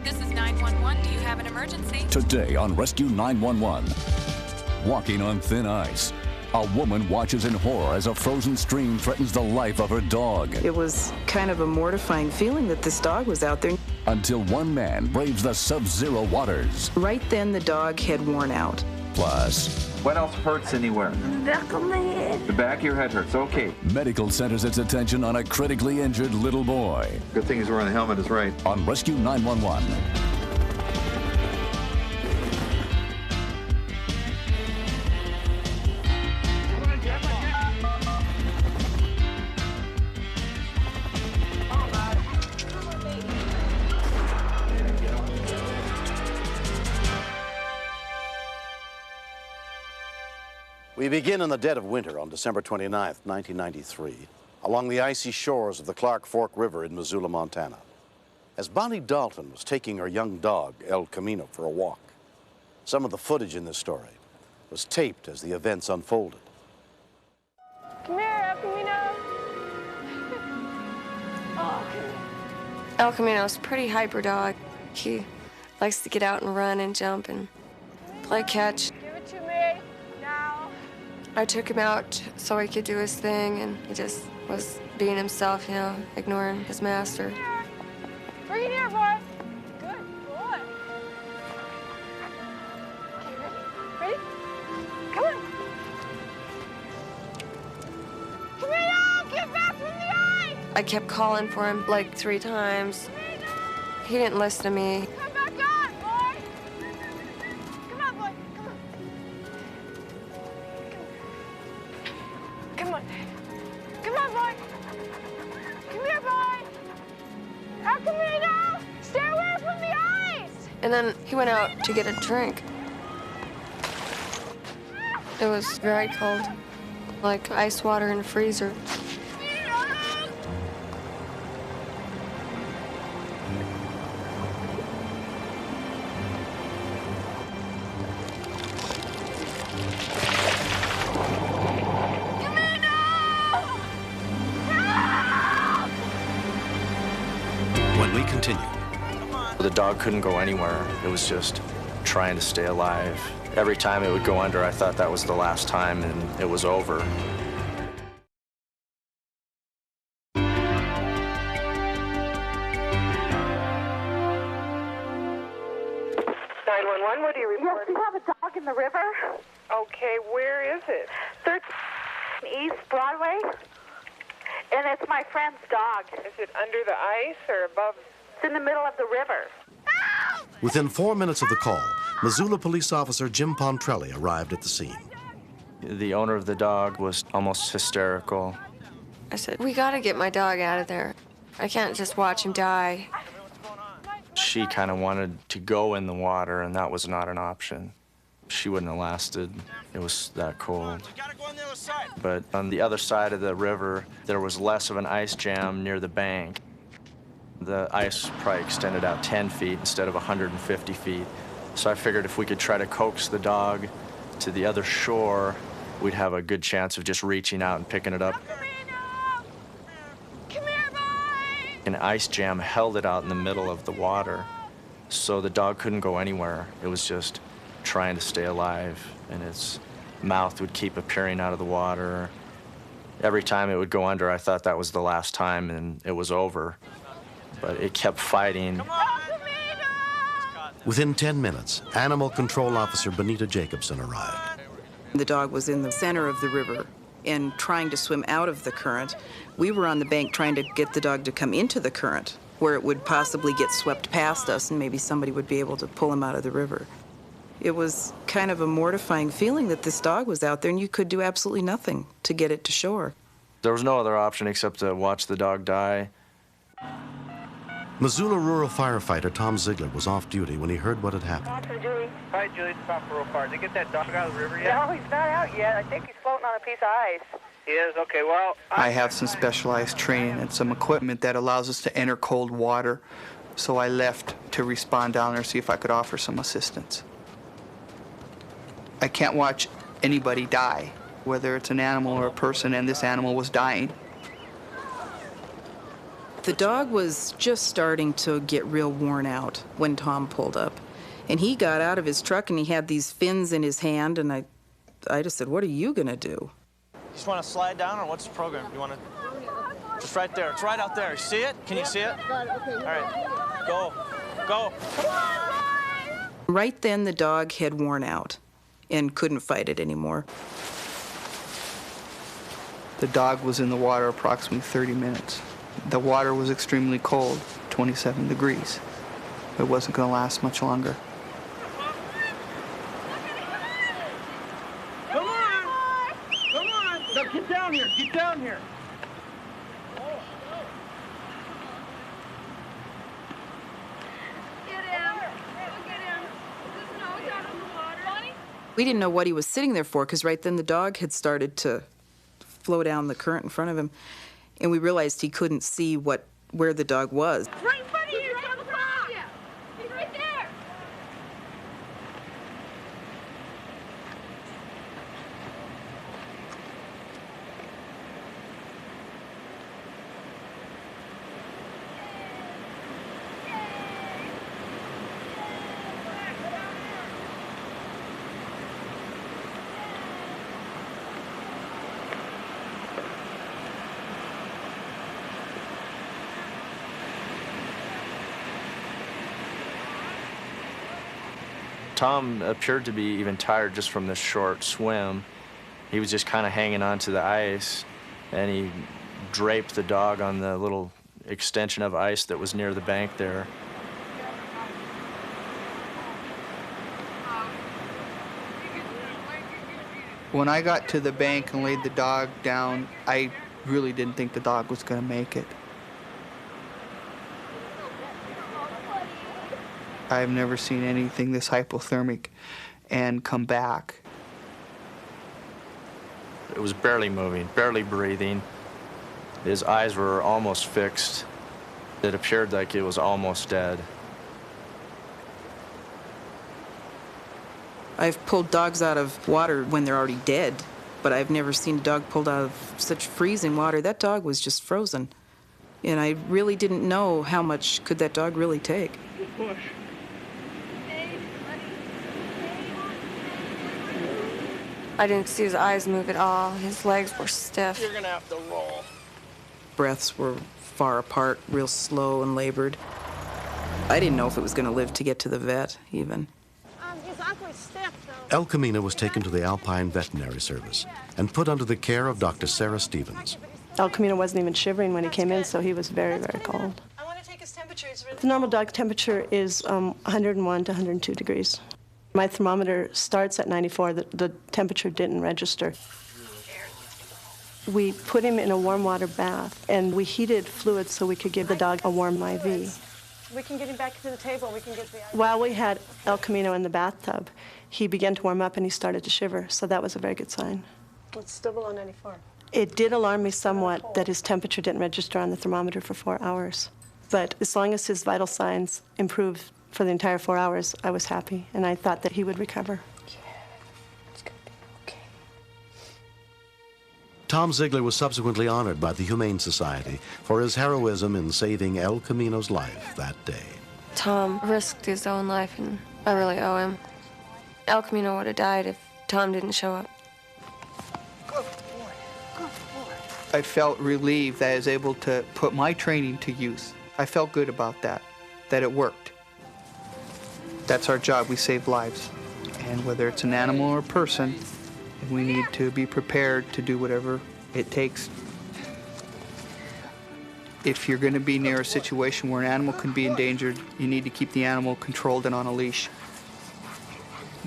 This is 911. Do you have an emergency? Today on Rescue 911. Walking on thin ice. A woman watches in horror as a frozen stream threatens the life of her dog. It was kind of a mortifying feeling that this dog was out there. Until one man braves the sub-zero waters. Right then, the dog had worn out. Plus, what else hurts anywhere? The back of my head. The back of your head hurts, okay. medical centers its attention on a critically injured little boy. Good thing he's wearing the helmet is right. On Rescue 911. We begin in the dead of winter on December 29th, 1993, along the icy shores of the Clark Fork River in Missoula, Montana, as Bonnie Dalton was taking her young dog, El Camino, for a walk. Some of the footage in this story was taped as the events unfolded. Come here, El Camino. Oh. El Camino's a pretty hyper dog. He likes to get out and run and jump and play catch. Give it to me now. I took him out so he could do his thing, and he just was being himself, you know, ignoring his master. Bring it here, boy. Good boy. Okay, ready? Ready? Come on. Camino, get back from the ice! I kept calling for him like 3 times. He didn't listen to me. Come back on, boy. Come on, boy. Come on. Come on, boy. Come here, boy. El Camino, stay away from the ice. And then he went out to get a drink. It was very cold, like ice water in a freezer. When we continue, The dog couldn't go anywhere. It was just trying to stay alive. Every time it would go under, I thought that was the last time and it was over. 911, what do you report? Yes, we have a dog in the river. Okay, where is it? 13 East Broadway. And it's my friend's dog. Is it under the ice or above? It's in the middle of the river. within 4 minutes of the call, Missoula police officer Jim Pontrelli arrived at the scene. The owner of the dog was almost hysterical. I said, we gotta get my dog out of there. I can't just watch him die. She kind of wanted to go in the water, and that was not an option. She wouldn't have lasted. It was that cold. But on the other side of the river, there was less of an ice jam near the bank. The ice probably extended out 10 feet instead of 150 feet. So I figured if we could try to coax the dog to the other shore, we'd have a good chance of just reaching out and picking it up. An ice jam held it out in the middle of the water, so the dog couldn't go anywhere. It was just trying to stay alive, and its mouth would keep appearing out of the water. Every time it would go under, I thought that was the last time and it was over. But it kept fighting. Within 10 minutes, Animal Control Officer Benita Jacobson arrived. The dog was in the center of the river and trying to swim out of the current. We were on the bank trying to get the dog to come into the current where it would possibly get swept past us and maybe somebody would be able to pull him out of the river. It was kind of a mortifying feeling that this dog was out there and you could do absolutely nothing to get it to shore. There was no other option except to watch the dog die. Missoula rural firefighter Tom Ziegler was off duty when he heard what had happened. Hi, Julie. It's Papa Rural Fire. Did they get that dog out of the river yet? No, he's not out yet. I think he's floating on a piece of ice. He is? Okay, well... I have some specialized training and some equipment that allows us to enter cold water, so I left to respond down there, see if I could offer some assistance. I can't watch anybody die, whether it's an animal or a person, and this animal was dying. The dog was just starting to get real worn out when Tom pulled up. And he got out of his truck and he had these fins in his hand, and I just said, "What are you gonna do?" You just want to slide down, or what's the program? You want to... Just right there. It's right out there. You see it? Can you see it? All right. Go. Go. Come on. Right then, the dog had worn out and couldn't fight it anymore. The dog was in the water approximately 30 minutes. The water was extremely cold, 27 degrees. It wasn't going to last much longer. Come on! Come on! Now get down here! Get down here! Get him. Look at him. His nose out of the water. We didn't know what he was sitting there for, because right then the dog had started to flow down the current in front of him, and we realized he couldn't see where the dog was. Right in front of you. He's right across. He's right there. Tom appeared to be even tired just from this short swim. He was just kind of hanging onto the ice, and he draped the dog on the little extension of ice that was near the bank there. When I got to the bank and laid the dog down, I really didn't think the dog was going to make it. I've never seen anything this hypothermic and come back. It was barely moving, barely breathing. His eyes were almost fixed. It appeared like it was almost dead. I've pulled dogs out of water when they're already dead, but I've never seen a dog pulled out of such freezing water. That dog was just frozen. And I really didn't know how much could that dog really take. Push. I didn't see his eyes move at all. His legs were stiff. You're gonna have to roll. Breaths were far apart, real slow and labored. I didn't know if it was going to live to get to the vet, even. He's awfully stiff, though. El Camino was taken to the Alpine Veterinary Service and put under the care of Dr. Sarah Stevens. El Camino wasn't even shivering when he came in, so he was very, very cold. I want to take his temperature. The normal dog temperature is 101 to 102 degrees. My thermometer starts at 94. The temperature didn't register. We put him in a warm water bath, and we heated fluids so we could give the dog a warm IV. We can get him back to the table. We can get the... While we had El Camino in the bathtub, he began to warm up and he started to shiver, so that was a very good sign. It's still below 94. It did alarm me somewhat that his temperature didn't register on the thermometer for 4 hours. But as long as his vital signs improved for the entire 4 hours, I was happy, and I thought that he would recover. Tom Ziegler was subsequently honored by the Humane Society for his heroism in saving El Camino's life that day. Tom risked his own life, and I really owe him. El Camino would have died if Tom didn't show up. Good boy. Good boy. I felt relieved that I was able to put my training to use. I felt good about that it worked. That's our job. We save lives. And whether it's an animal or a person, we need to be prepared to do whatever it takes. If you're going to be near a situation where an animal can be endangered, you need to keep the animal controlled and on a leash.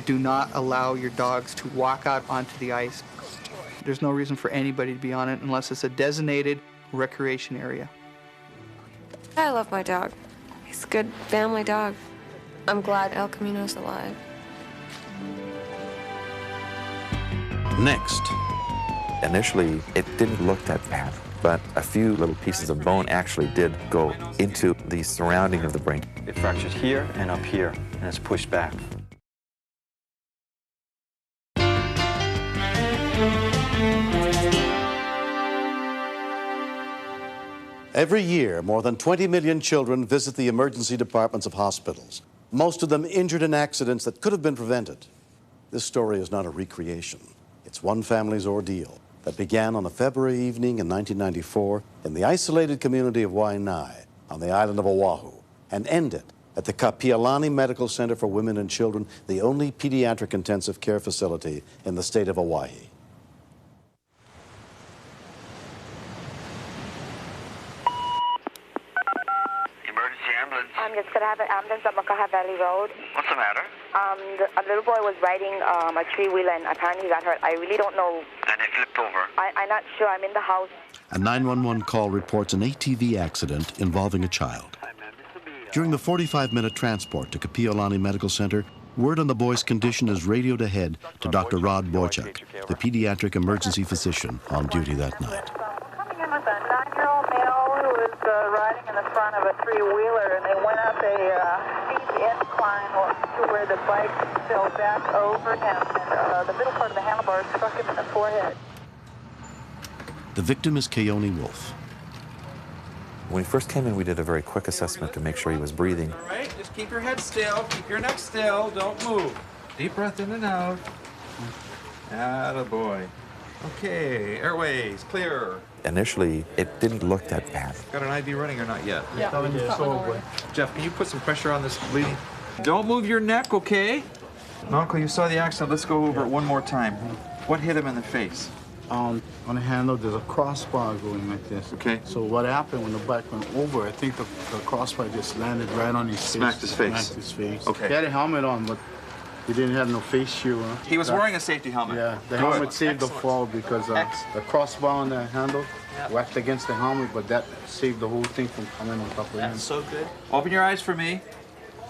Do not allow your dogs to walk out onto the ice. There's no reason for anybody to be on it unless it's a designated recreation area. I love my dog. He's a good family dog. I'm glad El Camino's alive. Next. Initially, it didn't look that bad, but a few little pieces of bone actually did go into the surrounding of the brain. It fractured here and up here, and it's pushed back. Every year, more than 20 million children visit the emergency departments of hospitals, most of them injured in accidents that could have been prevented. This story is not a recreation. It's one family's ordeal that began on a February evening in 1994 in the isolated community of Waianae on the island of Oahu and ended at the Kapiolani Medical Center for Women and Children, the only pediatric intensive care facility in the state of Hawaii. Emergency ambulance. I'm just gonna have an ambulance at Makaha Valley Road. What's the matter? A little boy was riding a three-wheeler and apparently he got hurt. I really don't know. And it flipped over. I'm not sure. I'm in the house. A 911 call reports an ATV accident involving a child. During the 45-minute transport to Kapiolani Medical Center, word on the boy's condition is radioed ahead to Dr. Rod Boychuk, the pediatric emergency physician on duty that night. Coming in with a 9-year-old male who was riding in the front of a three-wheeler, and they went up a steep incline to where the bike fell back over him, and the middle part of the handlebar struck him in the forehead. The victim is Kapiolani Wolf. When we first came in, we did a very quick assessment to make sure he was breathing. All right, just keep your head still, keep your neck still, don't move. Deep breath in and out. Attaboy. Okay, airways, clear. Initially, it didn't look that bad. Got an IV running or not yet? Yeah. Jeff, can you put some pressure on this bleeding? Don't move your neck, okay? Uncle, you saw the accident. Let's go over it one more time. What hit him in the face? On the handle, there's a crossbar going like this. Okay. So what happened when the bike went over, I think the crossbar just landed right on his face. Smacked his face. Smacked his face. Okay. He had a helmet on, but he didn't have no face shield on. He was wearing a safety helmet. Yeah, the helmet saved the fall because the crossbar on the handle whacked against the helmet, but that saved the whole thing from coming on top of him. That's so good. Open your eyes for me.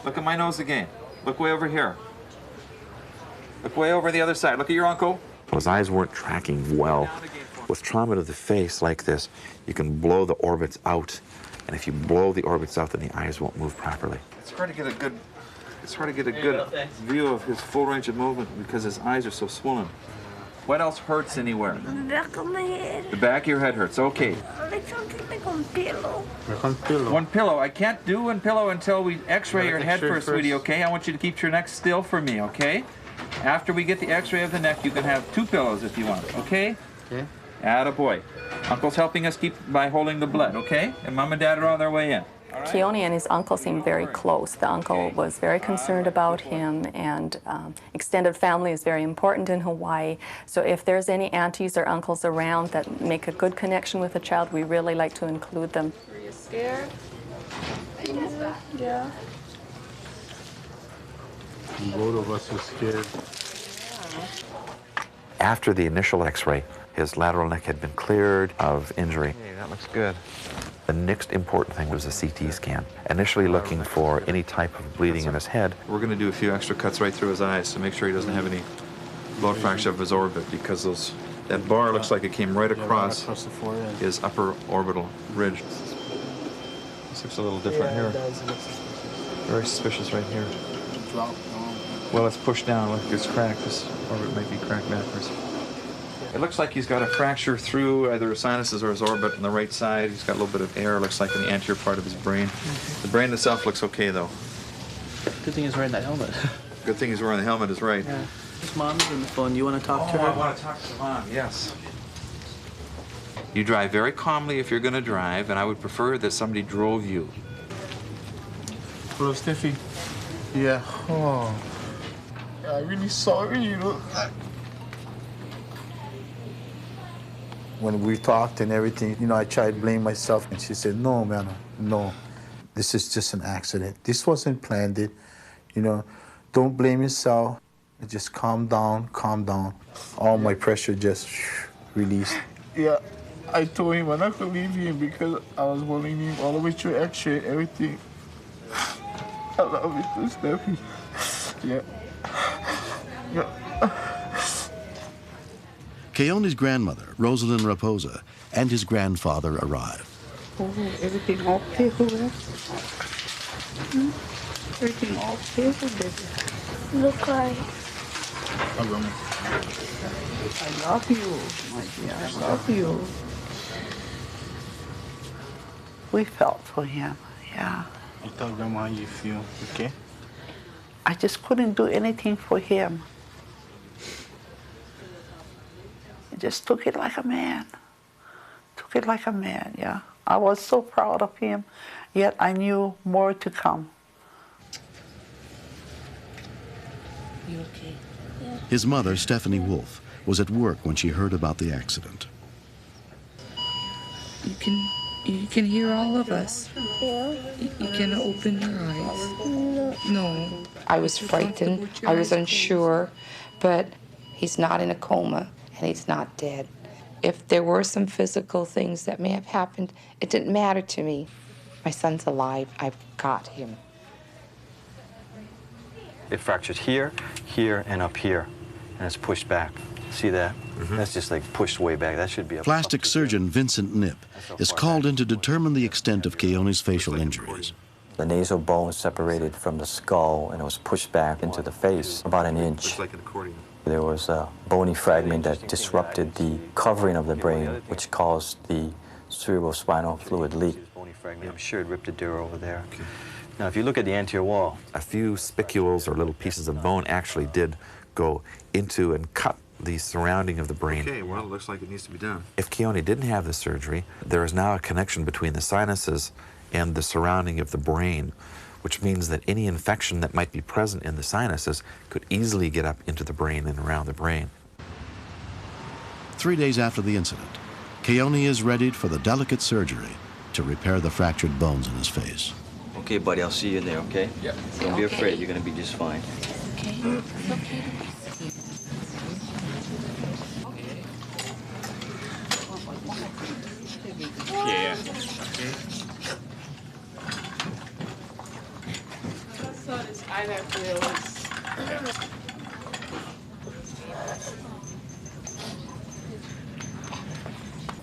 Look at my nose again. Look way over here. Look way over the other side. Look at your uncle. His eyes weren't tracking well. With trauma to the face like this, you can blow the orbits out, and if you blow the orbits out, then the eyes won't move properly. It's hard to get a good view of his full range of movement because his eyes are so swollen. What else hurts anywhere? The back of my head. The back of your head hurts. Okay. Like something like one pillow. One pillow. I can't do one pillow until we x-ray your head first, sweetie, okay? I want you to keep your neck still for me, okay? After we get the x-ray of the neck, you can have 2 pillows if you want, okay? Okay. Attaboy. Uncle's helping us keep by holding the blood, okay? And Mom and Dad are on their way in. Kapiolani and his uncle seemed very close. The uncle was very concerned about him, and extended family is very important in Hawaii. So if there's any aunties or uncles around that make a good connection with a child, we really like to include them. Were you scared? Yeah. Both of us are scared. After the initial x-ray, his lateral neck had been cleared of injury. Hey, that looks good. The next important thing was a CT scan, initially looking for any type of bleeding in his head. We're going to do a few extra cuts right through his eyes to make sure he doesn't have any blood fracture of his orbit, because that bar looks like it came right across his upper orbital ridge. This looks a little different here. Very suspicious right here. Well, it's pushed down. Look, it's cracked. This orbit might be cracked backwards. It looks like he's got a fracture through either his sinuses or his orbit on the right side. He's got a little bit of air, looks like, in the anterior part of his brain. The brain itself looks okay, though. Good thing he's wearing that helmet. Good thing he's wearing the helmet is right. Yeah. His mom's on the phone. You want to talk to her? I want to talk to Mom, yes. You drive very calmly if you're going to drive, and I would prefer that somebody drove you. Hello, Steffi. Yeah. Oh. I'm really sorry, you know. When we talked and everything, you know, I tried to blame myself, and she said, no, man, no. This is just an accident. This wasn't planned. You know, don't blame yourself. Just calm down, calm down. All my pressure just released. Yeah, I told him I'm not going to leave him because I was holding him all the way through X-ray, everything. I love you too, Steffi. Yeah. Kapiolani's grandmother, Rosalind Raposa, and his grandfather arrive. Oh, everything okay, baby? Everything okay, baby? Look like. I love you, my dear. I love you. We felt for him, yeah. You tell Grandma how you feel, okay? I just couldn't do anything for him. He just took it like a man. Took it like a man, yeah. I was so proud of him, yet I knew more to come. You okay? Yeah. His mother, Stephanie Wolf, was at work when she heard about the accident. You can hear all of us. Yeah. You can open your eyes. No. I was frightened. I was unsure, but he's not in a coma and he's not dead. If there were some physical things that may have happened, it didn't matter to me. My son's alive. I've got him. It fractured here, here, and up here, and it's pushed back. See that? That's just like pushed way back. That should be a Plastic surgeon Vincent Knipp is called in to determine the extent of Kapiolani's facial injuries. The nasal bone separated from the skull, and it was pushed back into the face about an inch. Looks like an accordion. There was a bony fragment that disrupted the covering of the brain, which caused the cerebrospinal fluid leak. I'm sure it ripped a tear over there. Now, if you look at the anterior wall, a few spicules or little pieces of bone actually did go into and cut the surrounding of the brain. Okay, well, it looks like it needs to be done. If Kapiolani didn't have the surgery, there is now a connection between the sinuses and the surrounding of the brain, which means that any infection that might be present in the sinuses could easily get up into the brain and around the brain. 3 days after the incident, Kapiolani is readied for the delicate surgery to repair the fractured bones in his face. okay, buddy, I'll see you there, okay? Yeah. Don't be afraid, you're gonna be just fine. Okay. It's okay. Yeah.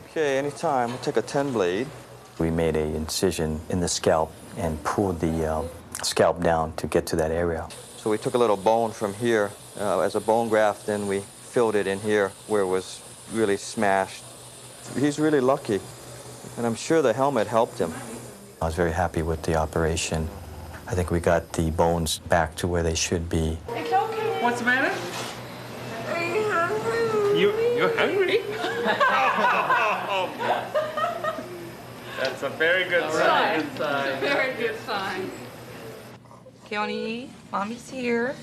Okay, anytime. We'll take a 10 blade. We made an incision in the scalp and pulled the scalp down to get to that area. So we took a little bone from here as a bone graft, and we filled it in here where it was really smashed. He's really lucky, and I'm sure the helmet helped him. I was very happy with the operation. I think we got the bones back to where they should be. It's okay. What's the matter? I'm hungry. You're hungry? That's a very good sign. Very good sign. Kapiolani, Mommy's here.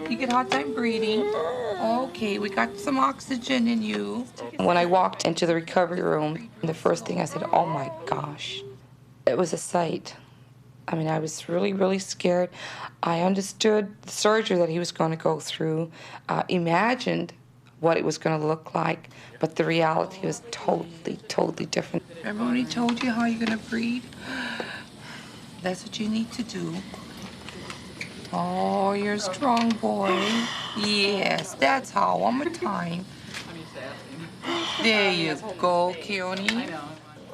You get a hard time breathing. Okay, we got some oxygen in you. When I walked into the recovery room, the first thing I said, oh my gosh, it was a sight. I mean, I was really, really scared. I understood the surgery that he was going to go through, imagined what it was going to look like, but the reality was totally, totally different. Remember when he told you how you're going to breathe? That's what you need to do. Oh, you're a strong boy. Yes, that's how. One more time. There you go, Kapiolani.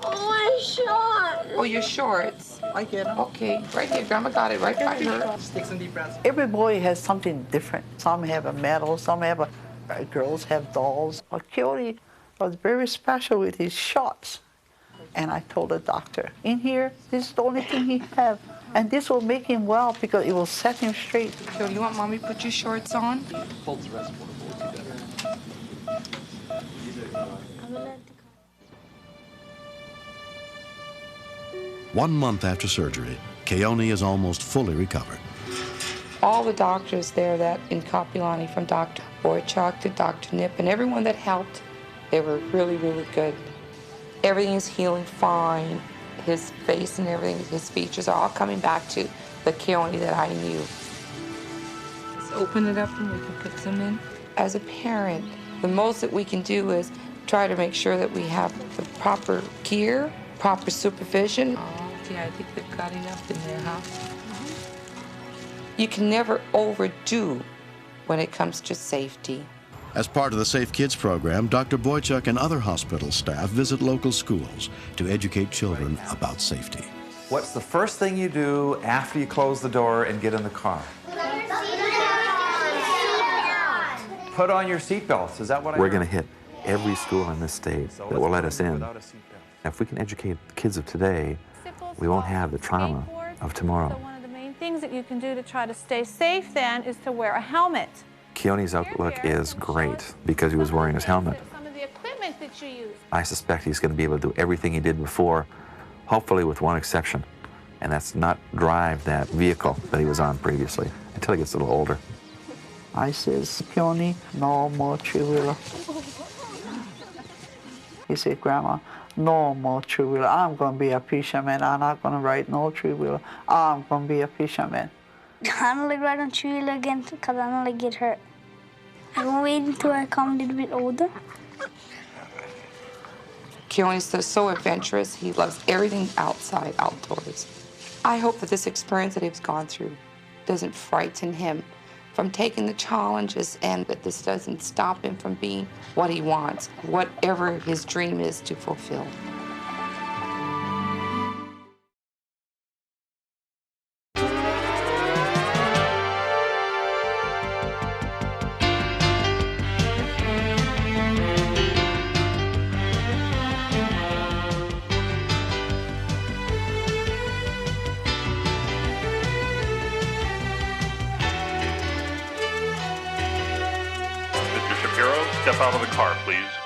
Oh, my shorts. Oh, your shorts. I get them. Okay, right here. Grandma got it right by her. Take some deep breaths. Every boy has something different. Some have a medal, some have girls have dolls. But Kapiolani was very special with his shots. And I told the doctor, in here, this is the only thing he has. And this will make him well because it will set him straight. So you want Mommy to put your shorts on? Hold the rest for the bowl. 1 month after surgery, Kapiolani is almost fully recovered. All the doctors there that in Kapiolani, from Dr. Boychuk to Dr. Knipp and everyone that helped, they were really, really good. Everything is healing fine. His face and everything, his features are all coming back to the Kapiolani that I knew. Just open it up and we can put some in. As a parent, the most that we can do is try to make sure that we have the proper gear, proper supervision. Okay, I think they've got enough in there, huh? You can never overdo when it comes to safety. As part of the Safe Kids program, Dr. Boychuk and other hospital staff visit local schools to educate children about safety. What's the first thing you do after you close the door and get in the car? Put on your seatbelts. Is that what I heard? We're going to hit every school in this state that will let us in If we can educate the kids of today, we won't have the trauma of tomorrow. So one of the main things that you can do to try to stay safe then is to wear a helmet. Keone's outlook is great because he was wearing his helmet. Some of the equipment that you use. I suspect he's going to be able to do everything he did before, hopefully with one exception, and that's not drive that vehicle that he was on previously until he gets a little older. I says, Keone, no more three-wheeler. He said, Grandma, no more three-wheeler. I'm going to be a fisherman. I'm not going to ride no three-wheeler. I'm going to be a fisherman. I don't like riding three-wheeler again because I don't like get hurt. I'm going to wait until I come a little bit older. Keone's so adventurous. He loves everything outside, outdoors. I hope that this experience that he's gone through doesn't frighten him from taking the challenges, and that this doesn't stop him from being what he wants, whatever his dream is to fulfill. Step out of the car, please.